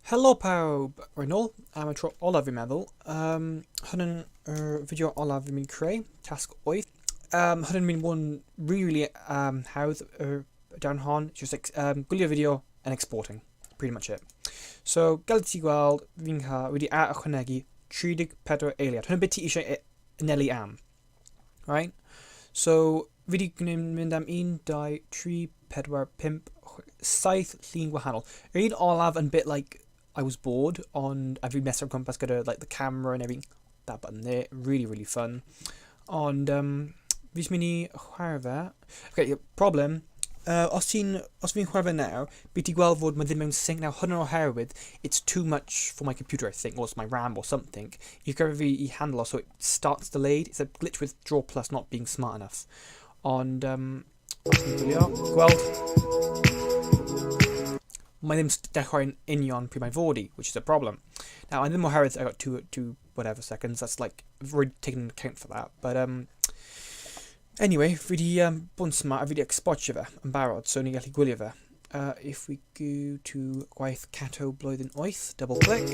Helo pawb, rwy'n ôl am y tro olaf fi'n meddwl. Hwn yn fideo olaf fi'n mynd creu, tasg 8. Hwn yn mynd bod yn really hawdd dan hon, just gwylio fideo and exporting, pretty much it. So, gael ti gweld, fi'n cael wedi ychwanegu 34 eiliad. Hwn yn beth ti eisiau anelu am, right? So, fi wedi mynd am 1, 2, 3, 4, 5, 7 llun gwahanol. Yr un olaf yn bit like I was bored on every mess around compass got like the camera and everything, that button there, really fun. Ond fi jyst mynd i chwarae fe. Okay, problem, os fi'n chwarae fe nawr, bydd ti gweld fod mae ddim mewn sync. Now hwn oherwydd, it's too much for my computer I think, or it's my RAM or something. You can fi I handle so it starts delayed. It's a glitch with Draw Plus not being smart enough. Ond os fi'n gwylio, gweld mae ddim dechrau'n union pryd mae'n fod I, which is a problem. Now, I ddim oherwydd I got two whatever seconds. That's like, I've already taken into account for that. But anyway, fi di bod yn smart a fi di exportio fe yn barod, so ni gallu gwylio fe. If we go to gwaith Cato blwyddyn 8, double click.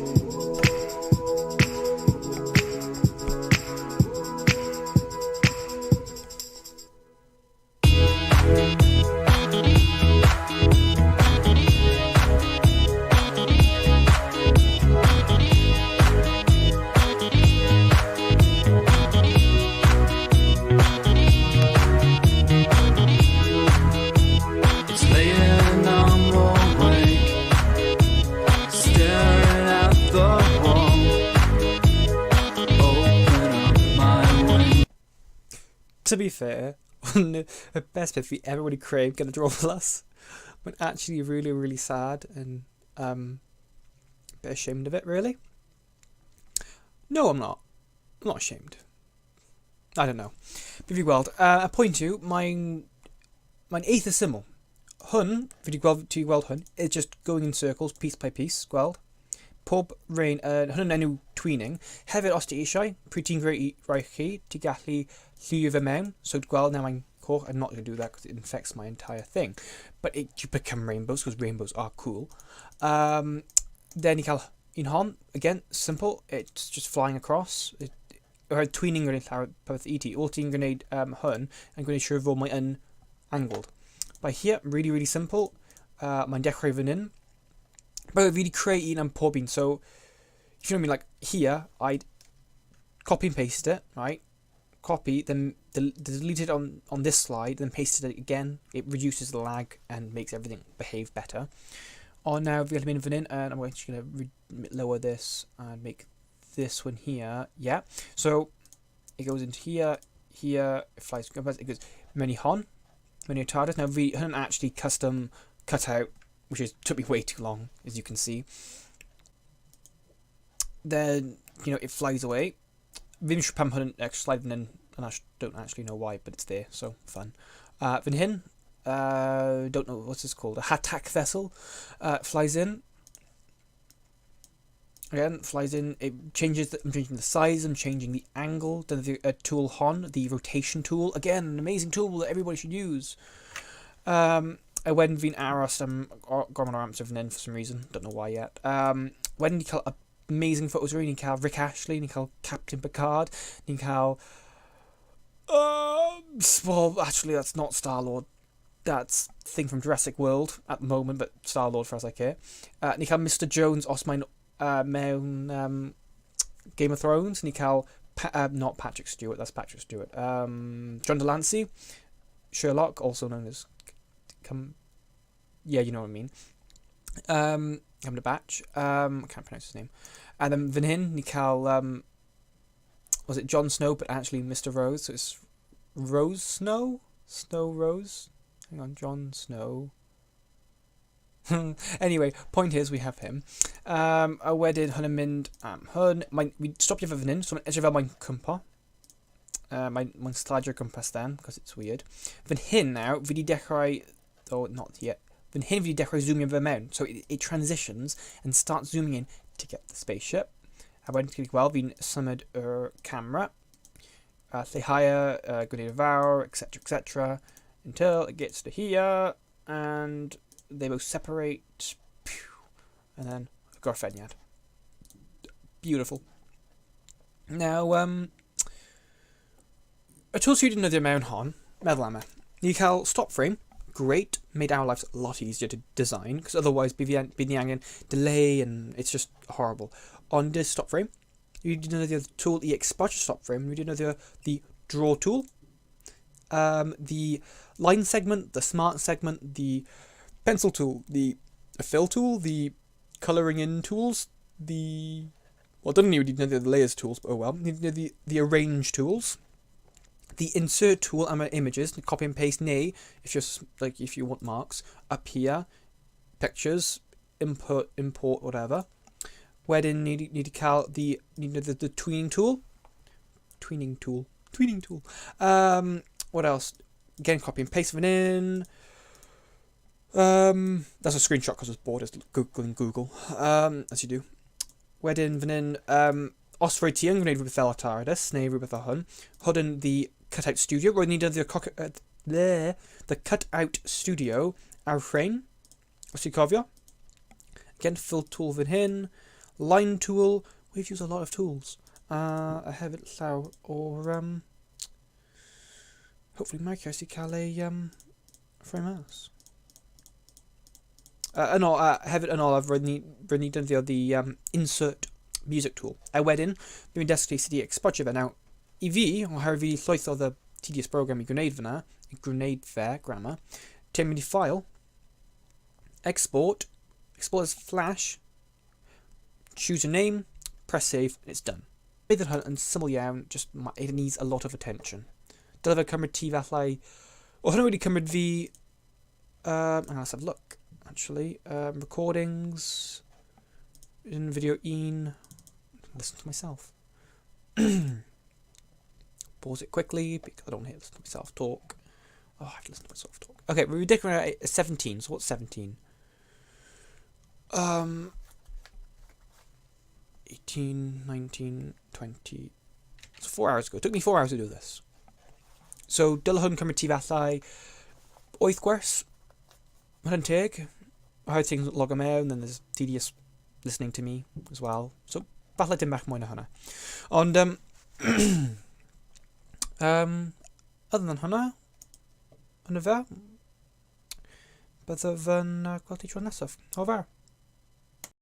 To be fair, the best bit fi ever wedi creu gyda Draw Plus. Mae'n actually really sad and a bit ashamed of it, really. No, I'm not. I'm not ashamed. I don't know. Fi gweld, a pwynt yw, mae'n eitha syml. Hwn, fi wedi gweld hwn, is just going in circles, piece by piece, gweld. Pob rein, hwn yn enw tweening. Hefyd, os ti eisiau, pryd ti'n greu chi, ti gallu lliwio fe mewn. So, gweld, now mae'n coch. I'm not going to do that because it infects my entire thing. But you become rainbows, because rainbows are cool. Then you cael un hon. Again, simple. It's just flying across. Tweening yn llawer peth I ti. All ti'n gwneud hwn, yn gwneud siŵr fod mae'n angled. By here, really simple. Mae'n dechrau fan hyn. But fi wedi creu un am pob un, so if you know what I mean, like here, I'd copy and paste it, right? Copy, then delete it on this slide, then paste it again. It reduces the lag and makes everything behave better. Now, fi gallu mynd fan hyn, and I'm just going to lower this and make this one here. Yeah, so it goes into here, it flies, it goes mewn I hon, mewn I TARDIS. Now, fi hwn actually custom cut out, which took me way too long, as you can see. Then, it flies away. Fi'n siŵr pam hwn extra slide fan hyn, and I don't actually know why, but it's there, so fun. Fan hyn, don't know what's this called, a Hatak vessel, flies in. Again, flies in, it changes, I'm changing the size, I'm changing the angle, then the tool hon, the rotation tool. Again, an amazing tool that everybody should use. When fi'n aros am gormod o amser fan hyn for some reason, don't know why yet. When ni'n cael amazing photos rili, ni'n cael Rick Ashley, ni'n cael Captain Picard, ni'n cael well, actually that's not Star-Lord, that's thing from Jurassic World at the moment, but Star-Lord for as I care. Ni'n cael Mr Jones os mae'n mewn Game of Thrones, ni'n cael not Patrick Stewart, that's Patrick Stewart, John Delancey, Sherlock, also known as yeah, you know what I mean. Cumberbatch, I can't pronounce his name. And then fan hyn, ni cael, was it Jon Snow, but actually Mr Rose, so it's Rose Snow? Snow Rose? Hang on, Jon Snow. Anyway, point is, we have him. A wedyn, hwn yn mynd hwn. We stopio fe fan hyn, so mae'n edrych fel mae'n cwmpo. Mae'n slidio'r gwmpas then, because it's weird. Fan hyn now, fi di dechrau, oh, not yet. Fan hyn fi di dechrau zoomio fe mewn. So it transitions and starts zooming in to get the spaceship. A wedyn ti'n gweld fi'n symud yr camera. Lleihau, gwneud y fawr, etc. Until it gets to here, and they both separate. And then gorffeniad. Beautiful. Now, y tools sy'n defnyddio mewn hon, meddwl am e. Ni cael stop frame, great, made our lives a lot easier to design, because otherwise bydd ni angen delay and it's just horrible. Ond y stop frame, ni wedi defnyddio the tool i expunge stop frame, ni wedi defnyddio the draw tool, the line segment, the smart segment, the pencil tool, the fill tool, the colouring in tools, the... Well, don't need the layers tools, but oh well. The arrange tools, the insert tool and my images, copy and paste. Nay, if you want marks up here, pictures, import, whatever. Wedyn need to call the tweening tool. What else? Again, copy and paste it in. That's a screenshot because I was bored as googling Google. As you do. Wedyn fan hyn, os rwy ti yn gwneud rhywbeth fel Atardus, neu rhywbeth fel hwn, hwn the Cutout Studio, roedd ni'n defnyddio the Cutout Studio ar rhain, os ti'n cofio. Again, fill tool fan hyn, line tool, we've used a lot of tools. A hefyd llaw o'r, hopefully Mike has to cael ei frame mas. Hefyd yn olaf, roedd ni defnyddio the insert music tool. A wedyn, bydd mi'n dysgu sut i exportio fe. Now, i fi, oherwydd fi llwyth o the tedious program i gwneud fe, grammar, ti'n mynd i file, export as flash, choose a name, press save, and it's done. Bydd hwn yn syml iawn, just it needs a lot of attention. Dyle fe cymryd ti fathau... O hwnna wedi cymryd fi... let's have a look. Actually, recordings in video listen to myself. Pause it quickly because I don't want to listen to myself talk. Oh, I have to listen to myself talk. Okay, we're decorating 17. So what's 17? 18, 19, 20. It's 4 hours ago. It took me 4 hours to do this. So, dyle hwn cymryd ti fathau 8 gwers. Mae'n teg. How things log mewn, then there's tedious listening to me as well. So, falle dim bach mwy na hwnna. Ond, other than hwnna, yna fe, byddaf yn gweld ti tro nesaf. O fawr.